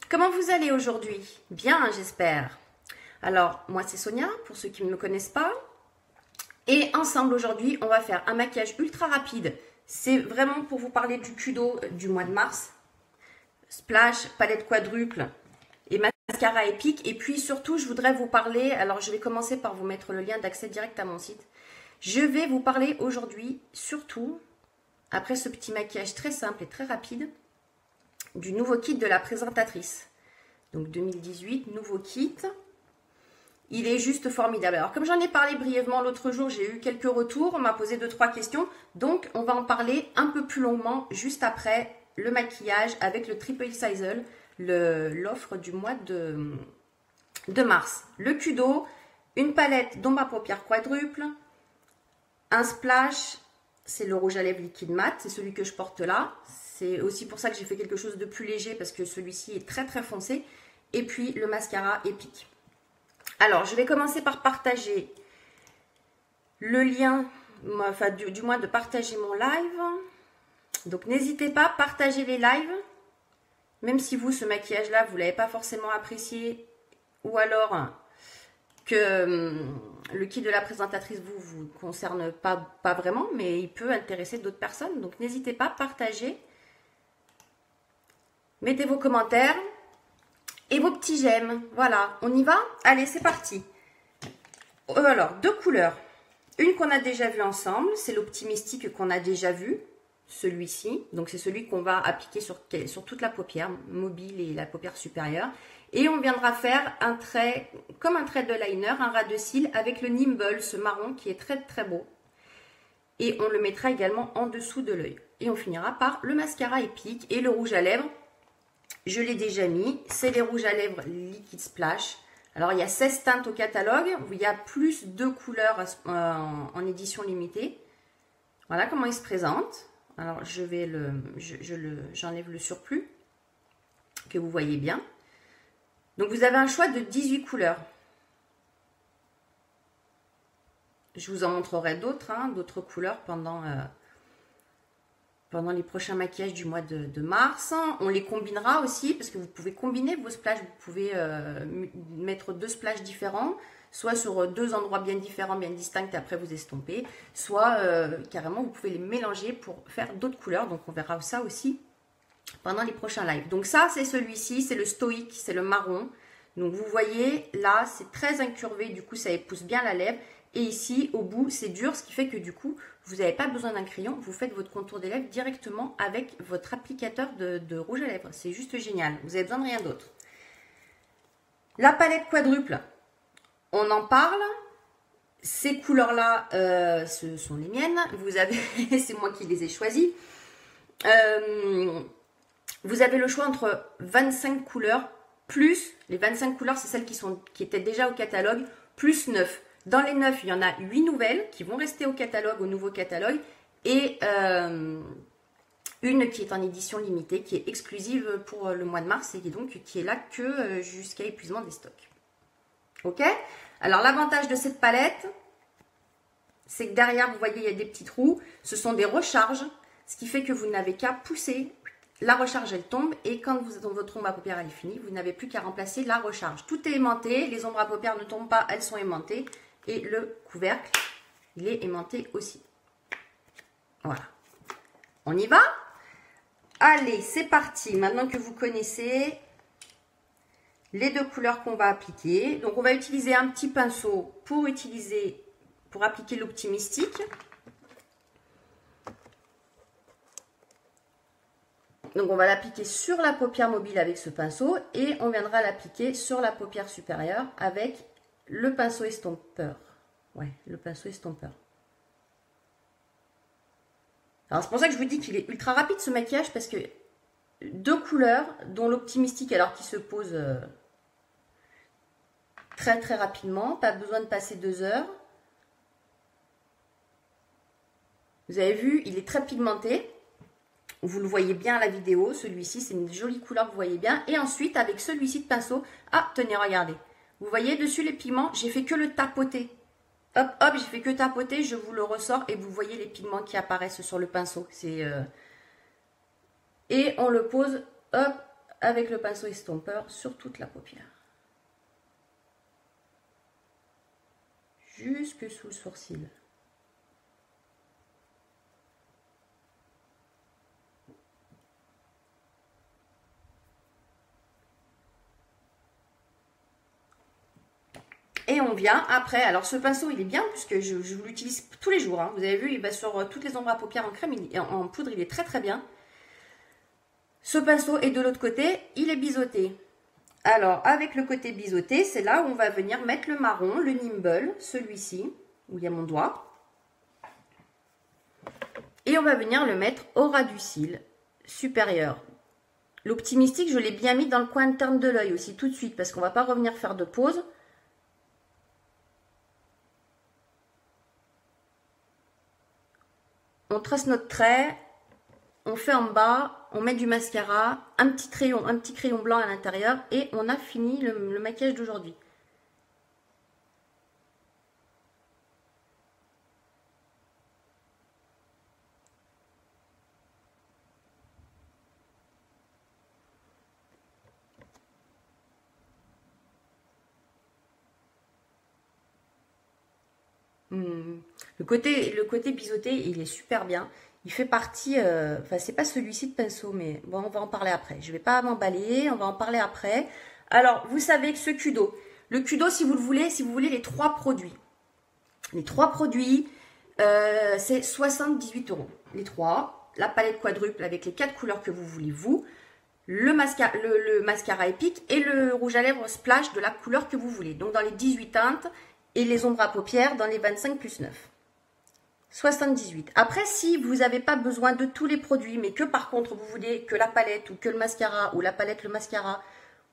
Comment vous allez aujourd'hui? Bien, j'espère. Alors, moi c'est Sonia, pour ceux qui ne me connaissent pas. Et ensemble aujourd'hui, on va faire un maquillage ultra rapide. C'est vraiment pour vous parler du Kudo du mois de mars. Splash, palette quadruple et mascara épique. Et puis surtout, je voudrais vous parler, alors je vais commencer par vous mettre le lien d'accès direct à mon site. Je vais vous parler aujourd'hui, surtout, après ce petit maquillage très simple et très rapide, du nouveau kit de la présentatrice. Donc 2018, nouveau kit. Il est juste formidable. Alors comme j'en ai parlé brièvement l'autre jour, j'ai eu quelques retours, on m'a posé 2-3 questions. Donc on va en parler un peu plus longuement juste après le maquillage avec le Triple Sizzle, l'offre du mois de mars. Le Kudo, une palette d'ombre à paupières quadruple, un splash, c'est le rouge à lèvres liquide mat, c'est celui que je porte là. C'est aussi pour ça que j'ai fait quelque chose de plus léger parce que celui-ci est très très foncé. Et puis le mascara épique. Alors, je vais commencer par partager le lien, enfin du moins de partager mon live. Donc n'hésitez pas à partager les lives. Même si vous, ce maquillage-là, vous ne l'avez pas forcément apprécié. Ou alors que le kit de la présentatrice vous concerne pas vraiment. Mais il peut intéresser d'autres personnes. Donc n'hésitez pas à partager. Mettez vos commentaires et vos petits j'aime. Voilà, on y va? Allez, c'est parti. Alors, deux couleurs. Une qu'on a déjà vue ensemble, c'est l'Optimistique qu'on a déjà vu. Celui-ci. Donc, c'est celui qu'on va appliquer sur toute la paupière mobile et la paupière supérieure. Et on viendra faire un trait, comme un trait de liner, un ras de cils avec le Nimble, ce marron qui est très très beau. Et on le mettra également en dessous de l'œil. Et on finira par le mascara épique et le rouge à lèvres. Je l'ai déjà mis, c'est les rouges à lèvres Liquid Splash. Alors, il y a 16 teintes au catalogue, il y a plus de couleurs en édition limitée. Voilà comment il se présente. Alors, je vais j'enlève le surplus, que vous voyez bien. Donc, vous avez un choix de 18 couleurs. Je vous en montrerai d'autres, d'autres couleurs pendant les prochains maquillages du mois de mars. On les combinera aussi parce que vous pouvez combiner vos splashes. Vous pouvez mettre deux splashes différents, soit sur deux endroits bien différents, bien distincts et après vous estomper, soit carrément vous pouvez les mélanger pour faire d'autres couleurs. Donc on verra ça aussi pendant les prochains lives. Donc ça c'est celui-ci, c'est le stoïque, c'est le marron. Donc vous voyez là c'est très incurvé, du coup ça épouse bien la lèvre. Et ici, au bout, c'est dur, ce qui fait que du coup, vous n'avez pas besoin d'un crayon. Vous faites votre contour des lèvres directement avec votre applicateur de rouge à lèvres. C'est juste génial. Vous n'avez besoin de rien d'autre. La palette quadruple, on en parle. Ces couleurs-là, ce sont les miennes. Vous avez, c'est moi qui les ai choisies. Vous avez le choix entre 25 couleurs, plus, les 25 couleurs, c'est celles qui étaient déjà au catalogue, plus 9. Dans les 9, il y en a 8 nouvelles qui vont rester au catalogue, au nouveau catalogue. Et une qui est en édition limitée, qui est exclusive pour le mois de mars et donc qui est là que jusqu'à épuisement des stocks. Ok? Alors l'avantage de cette palette, c'est que derrière, vous voyez, il y a des petits trous. Ce sont des recharges, ce qui fait que vous n'avez qu'à pousser. La recharge, elle tombe et quand votre ombre à paupières elle est finie, vous n'avez plus qu'à remplacer la recharge. Tout est aimanté, les ombres à paupières ne tombent pas, elles sont aimantées. Et le couvercle, il est aimanté aussi. Voilà. On y va? Allez, c'est parti. Maintenant que vous connaissez les deux couleurs qu'on va appliquer. Donc, on va utiliser un petit pinceau pour appliquer l'Optimistique. Donc, on va l'appliquer sur la paupière mobile avec ce pinceau et on viendra l'appliquer sur la paupière supérieure avec le pinceau estompeur. Ouais, le pinceau estompeur. Alors, c'est pour ça que je vous dis qu'il est ultra rapide ce maquillage parce que deux couleurs, dont l'Optimistique, alors qui se pose très très rapidement, pas besoin de passer 2 heures. Vous avez vu, il est très pigmenté. Vous le voyez bien à la vidéo, celui-ci, c'est une jolie couleur que vous voyez bien. Et ensuite, avec celui-ci de pinceau, ah, tenez, regardez. Vous voyez dessus les pigments, j'ai fait que le tapoter. Hop, hop, j'ai fait que tapoter, je vous le ressors et vous voyez les pigments qui apparaissent sur le pinceau. Et on le pose hop, avec le pinceau estompeur sur toute la paupière. Jusque sous le sourcil. Et on vient après, alors ce pinceau il est bien puisque je l'utilise tous les jours, hein. Vous avez vu, il va sur toutes les ombres à paupières en crème, en poudre, il est très très bien. Ce pinceau est de l'autre côté, il est biseauté. Alors avec le côté biseauté, c'est là où on va venir mettre le marron, le nimble, celui-ci, où il y a mon doigt. Et on va venir le mettre au ras du cil supérieur. L'optimistique, je l'ai bien mis dans le coin interne de l'œil aussi tout de suite parce qu'on ne va pas revenir faire de pause. On trace notre trait, on fait en bas, on met du mascara, un petit crayon blanc à l'intérieur et on a fini le maquillage d'aujourd'hui. Le côté biseauté, il est super bien. Il fait partie, enfin c'est pas celui-ci de pinceau, mais bon, on va en parler après. Je vais pas m'emballer, on va en parler après. Alors, vous savez que ce Kudo, le Kudo, si vous le voulez, si vous voulez les trois produits. Les trois produits, c'est 78 €. Les trois, la palette quadruple avec les 4 couleurs que vous voulez, vous. Le mascara épique et le rouge à lèvres splash de la couleur que vous voulez. Donc dans les 18 teintes et les ombres à paupières dans les 25 plus 9. 78. Après, si vous n'avez pas besoin de tous les produits, mais que par contre vous voulez que la palette ou que le mascara, ou la palette, le mascara,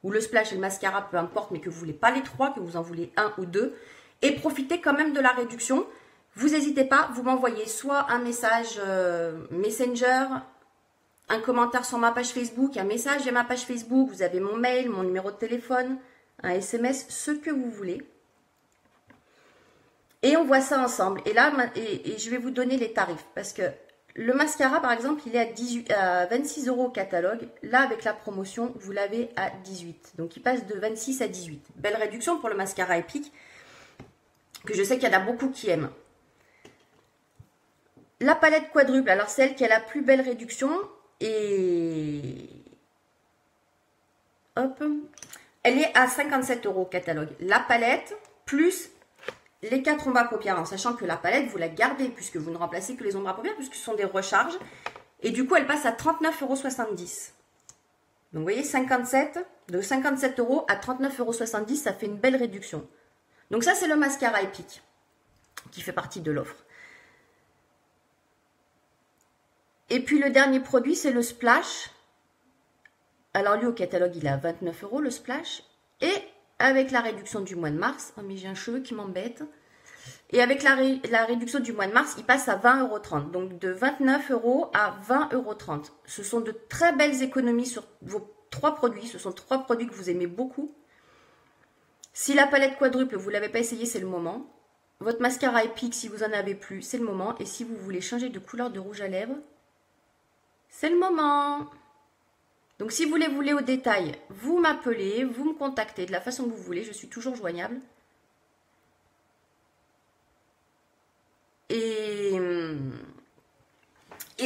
ou le splash et le mascara, peu importe, mais que vous ne voulez pas les trois, que vous en voulez un ou deux, et profitez quand même de la réduction, vous n'hésitez pas, vous m'envoyez soit un message Messenger, un commentaire sur ma page Facebook, un message via ma page Facebook, vous avez mon mail, mon numéro de téléphone, un SMS, ce que vous voulez. Et on voit ça ensemble. Et là, je vais vous donner les tarifs. Parce que le mascara, par exemple, il est à 26 € au catalogue. Là, avec la promotion, vous l'avez à 18. Donc, il passe de 26 à 18. Belle réduction pour le mascara épique, que je sais qu'il y en a beaucoup qui aiment. La palette quadruple, alors celle qui a la plus belle réduction, et hop, elle est à 57 € au catalogue. La palette, plus les 4 ombres à paupières, en sachant que la palette, vous la gardez, puisque vous ne remplacez que les ombres à paupières, puisque ce sont des recharges. Et du coup, elle passe à 39,70 €. Donc, vous voyez, de 57 € à 39,70 €, ça fait une belle réduction. Donc, ça, c'est le mascara épique, qui fait partie de l'offre. Et puis, le dernier produit, c'est le splash. Alors, lui, au catalogue, il est à 29 € le splash. Et avec la réduction du mois de mars, oh mais j'ai un cheveu qui m'embête. Et avec la réduction du mois de mars, il passe à 20,30 €. Donc de 29 € à 20,30 €. Ce sont de très belles économies sur vos trois produits. Ce sont trois produits que vous aimez beaucoup. Si la palette quadruple, vous ne l'avez pas essayé, c'est le moment. Votre mascara épique, si vous en avez plus, c'est le moment. Et si vous voulez changer de couleur de rouge à lèvres, c'est le moment. Donc, si vous les voulez au détail, vous m'appelez, vous me contactez de la façon que vous voulez. Je suis toujours joignable. Et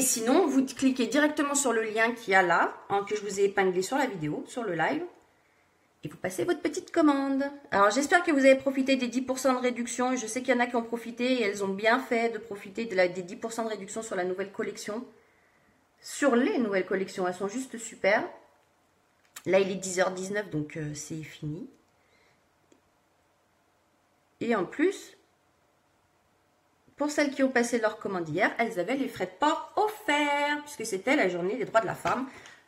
sinon, vous cliquez directement sur le lien qu'il y a là, que je vous ai épinglé sur la vidéo, sur le live. Et vous passez votre petite commande. Alors, j'espère que vous avez profité des 10% de réduction. Je sais qu'il y en a qui ont profité et elles ont bien fait de profiter des 10% de réduction sur la nouvelle collection. Sur les nouvelles collections, elles sont juste super. Là, il est 10h19, donc c'est fini. Et en plus, pour celles qui ont passé leur commande hier, elles avaient les frais de port offerts, puisque c'était la journée des droits de la femme.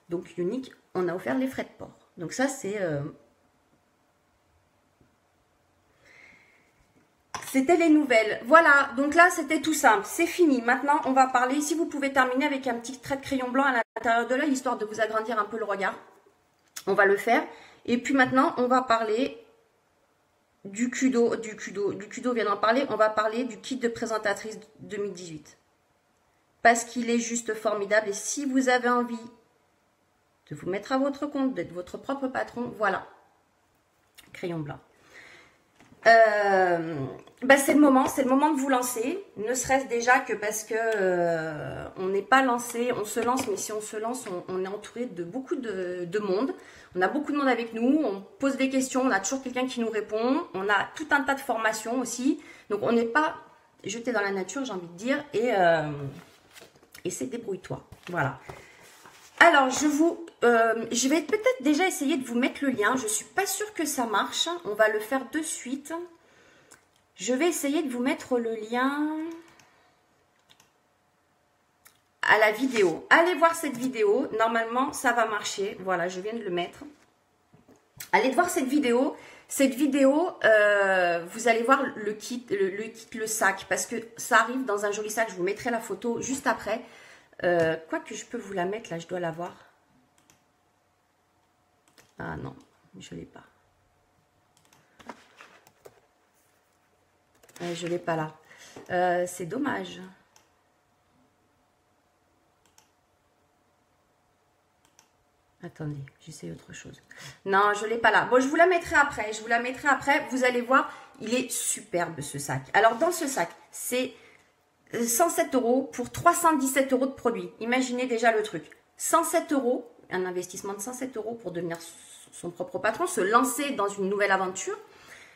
Donc, Unique, on a offert les frais de port. Donc ça, c'était les nouvelles. Voilà, donc là, c'était tout simple. C'est fini. Maintenant, on va parler, si vous pouvez terminer avec un petit trait de crayon blanc à l'intérieur de l'œil, histoire de vous agrandir un peu le regard. On va le faire. Et puis maintenant, on va parler du Kudo. Du Kudo vient d'en parler. On va parler du kit de présentatrice 2018. Parce qu'il est juste formidable. Et si vous avez envie de vous mettre à votre compte, d'être votre propre patron. Voilà, crayon blanc. C'est le moment de vous lancer, ne serait-ce déjà que parce que on n'est pas lancé, on se lance, mais si on se lance, on est entouré de beaucoup de monde. On a beaucoup de monde avec nous, on pose des questions, on a toujours quelqu'un qui nous répond, on a tout un tas de formations aussi, donc on n'est pas jeté dans la nature, j'ai envie de dire, et c'est débrouille-toi. Voilà. Alors, je vais peut-être déjà essayer de vous mettre le lien. Je ne suis pas sûre que ça marche. On va le faire de suite. Je vais essayer de vous mettre le lien à la vidéo. Allez voir cette vidéo. Normalement, ça va marcher. Voilà, je viens de le mettre. Allez voir cette vidéo. Cette vidéo, vous allez voir le kit, le sac, parce que ça arrive dans un joli sac. Je vous mettrai la photo juste après. Quoique je peux vous la mettre, là, je dois la voir. Ah non, je ne l'ai pas. Je ne l'ai pas là. C'est dommage. Attendez, j'essaie autre chose. Non, je ne l'ai pas là. Bon, je vous la mettrai après. Je vous la mettrai après. Vous allez voir, il est superbe ce sac. Alors, dans ce sac, c'est 107 € pour 317 € de produits. Imaginez déjà le truc. 107 €, un investissement de 107 € pour devenir son propre patron, se lancer dans une nouvelle aventure,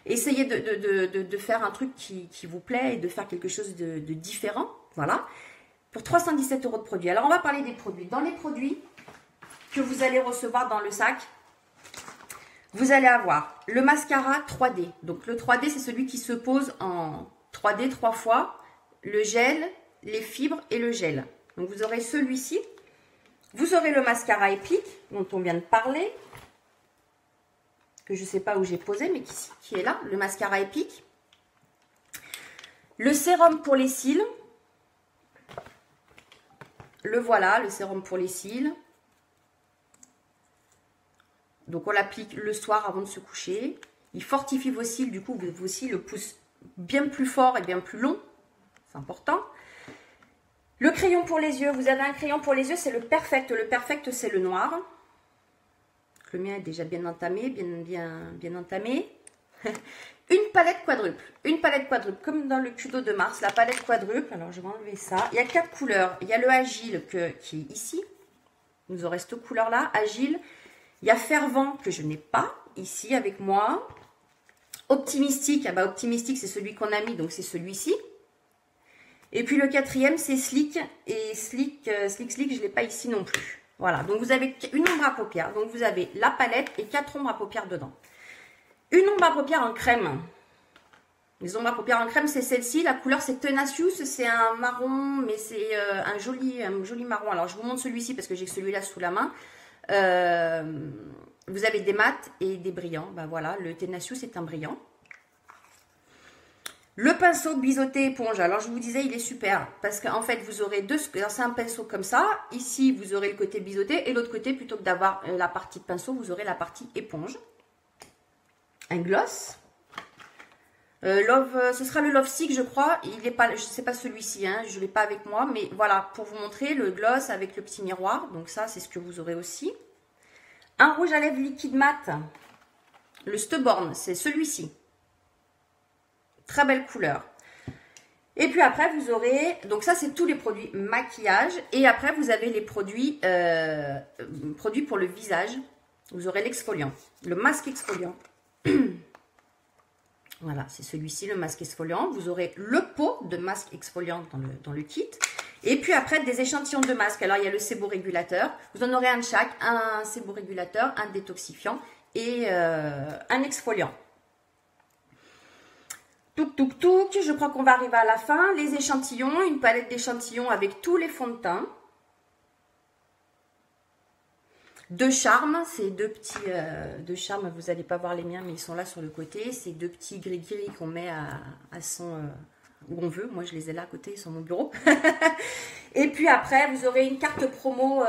essayer de faire un truc qui vous plaît et de faire quelque chose de différent. Voilà. Pour 317 € de produits. Alors, on va parler des produits. Dans les produits que vous allez recevoir dans le sac, vous allez avoir le mascara 3D. Donc, le 3D, c'est celui qui se pose en 3D 3 fois. Le gel, les fibres et le gel. Donc, vous aurez celui-ci. Vous aurez le mascara épique dont on vient de parler, que je ne sais pas où j'ai posé, mais qui est là, le mascara épique. Le sérum pour les cils. Le voilà, le sérum pour les cils. Donc, on l'applique le soir avant de se coucher. Il fortifie vos cils, du coup, vos cils le poussent bien plus fort et bien plus long. C'est important. Le crayon pour les yeux. Vous avez un crayon pour les yeux, c'est le Perfect. Le Perfect, c'est le noir. Le mien est déjà bien entamé, bien entamé. Une palette quadruple. Une palette quadruple, comme dans le Kudo de Mars. La palette quadruple, alors je vais enlever ça. Il y a 4 couleurs. Il y a le Agile qui est ici. Vous aurez cette couleur-là, Agile. Il y a Fervent que je n'ai pas ici avec moi. Optimistique, ah bah Optimistique, c'est celui qu'on a mis, donc c'est celui-ci. Et puis le 4e, c'est Slick. Et Slick, je ne l'ai pas ici non plus. Voilà, donc vous avez une ombre à paupières. Donc vous avez la palette et 4 ombres à paupières dedans. Une ombre à paupières en crème. Les ombres à paupières en crème, c'est celle-ci. La couleur, c'est Tenacious. C'est un marron, mais c'est un joli marron. Alors, je vous montre celui-ci parce que j'ai celui-là sous la main. Vous avez des mats et des brillants. Ben voilà, le Tenacious est un brillant. Le pinceau biseauté éponge, alors je vous disais, il est super parce qu'en fait, vous aurez deux, c'est un pinceau comme ça. Ici, vous aurez le côté biseauté et l'autre côté, plutôt que d'avoir la partie de pinceau, vous aurez la partie éponge. Un gloss. Ce sera le Love Stick, je crois. Il n'est pas, je sais pas celui-ci, hein, je l'ai pas avec moi, mais voilà, pour vous montrer le gloss avec le petit miroir. Donc ça, c'est ce que vous aurez aussi. Un rouge à lèvres liquide mat. Le Stubborn, c'est celui-ci. Très belle couleur. Et puis après, vous aurez... Donc ça, c'est tous les produits maquillage. Et après, vous avez les produits, produits pour le visage. Vous aurez l'exfoliant. Le masque exfoliant. Voilà, c'est celui-ci, le masque exfoliant. Vous aurez le pot de masque exfoliant dans le kit. Et puis après, des échantillons de masques. Alors, il y a le séborégulateur. Vous en aurez un de chaque. Un séborégulateur, un détoxifiant et un exfoliant. Touc, touc, touc, je crois qu'on va arriver à la fin. Les échantillons, une palette d'échantillons avec tous les fonds de teint. Deux charmes, c'est deux petits deux charmes, vous n'allez pas voir les miens, mais ils sont là sur le côté. C'est deux petits gris-gris qu'on met à son... où on veut. Moi, je les ai là à côté, sur mon bureau. Et puis après, vous aurez une carte promo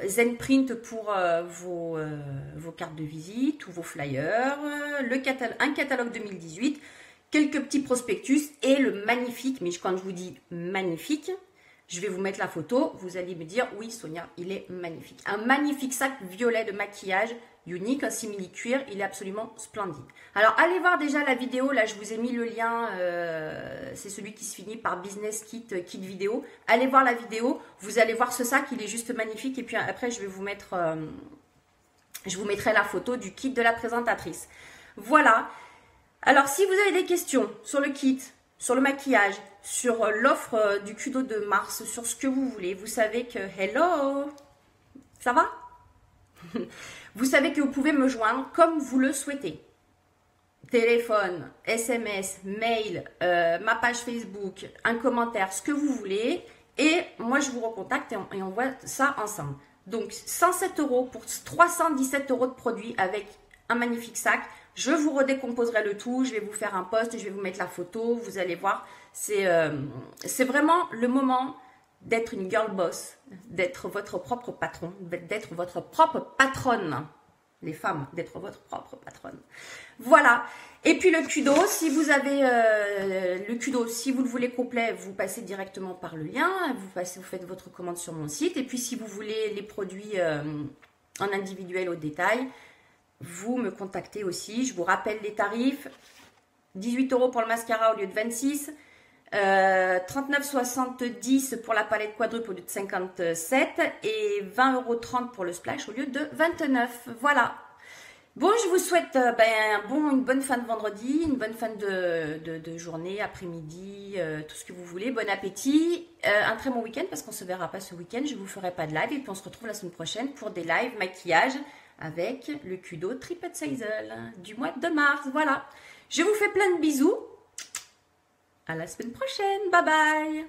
Zenprint pour vos cartes de visite ou vos flyers. Un catalogue 2018. Quelques petits prospectus et le magnifique, mais quand je vous dis magnifique, Je vais vous mettre la photo, vous allez me dire, oui Sonia, il est magnifique. Un magnifique sac violet de maquillage, unique, un simili-cuir, il est absolument splendide. Alors, allez voir déjà la vidéo, là je vous ai mis le lien, c'est celui qui se finit par Business Kit, kit vidéo. Allez voir la vidéo, vous allez voir ce sac, il est juste magnifique. Et puis après, je vais vous mettre, je vous mettrai la photo du kit de la présentatrice. Voilà. Alors, si vous avez des questions sur le kit, sur le maquillage, sur l'offre du Kudo de mars, sur ce que vous voulez, vous savez que, hello, ça va? Vous savez que vous pouvez me joindre comme vous le souhaitez. Téléphone, SMS, mail, ma page Facebook, un commentaire, ce que vous voulez. Et moi, je vous recontacte et on voit ça ensemble. Donc, 107 € pour 317 € de produits avec un magnifique sac. Je vous redécomposerai le tout. Je vais vous faire un post, je vais vous mettre la photo. Vous allez voir, c'est vraiment le moment d'être une girl boss, d'être votre propre patron, d'être votre propre patronne. Les femmes, d'être votre propre patronne. Voilà. Et puis le Kudo, si vous avez le Kudo, si vous le voulez complet, vous passez directement par le lien. Vous faites votre commande sur mon site. Et puis si vous voulez les produits en individuel au détail, vous me contactez aussi. Je vous rappelle les tarifs. 18 € pour le mascara au lieu de 26. 39,70 pour la palette quadruple au lieu de 57 et 20,30 € pour le splash au lieu de 29. Voilà. Bon, je vous souhaite une bonne fin de vendredi, une bonne fin de journée, après-midi, tout ce que vous voulez. Bon appétit, un très bon week-end parce qu'on ne se verra pas ce week-end. Je ne vous ferai pas de live et puis on se retrouve la semaine prochaine pour des lives maquillage avec le Kudo TripAdvisor du mois de mars. Voilà. Je vous fais plein de bisous. À la semaine prochaine. Bye bye.